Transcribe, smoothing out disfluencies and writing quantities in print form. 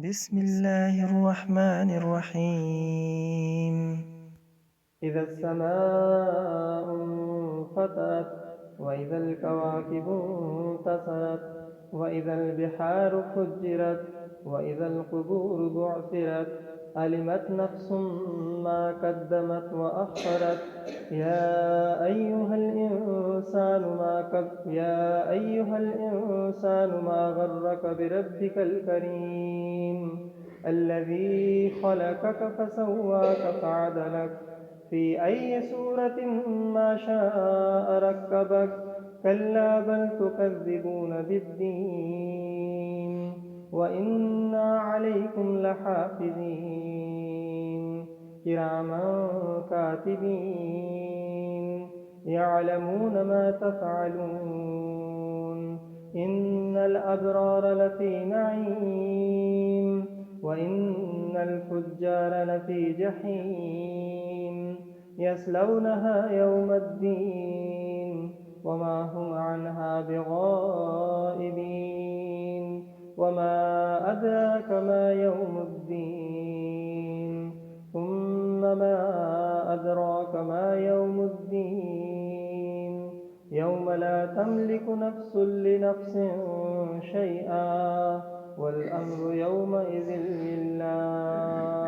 بسم الله الرحمن الرحيم. إذا السماء انفطرت وإذا الكواكب انتثرت وإذا البحار فجرت وإذا القبور بعثرت علمت نفس ما قدمت وأخرت يا أيها الإنسان ما غرك بربك الكريم الذي خلقك فسواك فعدلك في أي سورة ما شاء ركبك كلا بل تكذبون بالدين وإنا عليكم لحافظين كراما كاتبين يعلمون ما تفعلون إن الأبرار لفي نعيم وإن الفجار لفي جحيم يصلونها يوم الدين وما هم عنها بغائبين وما أدراك ما يوم الدين ثم ما أدراك ما يوم الدين يوم لا تملك نفس لنفس شيئا والأمر يومئذ لله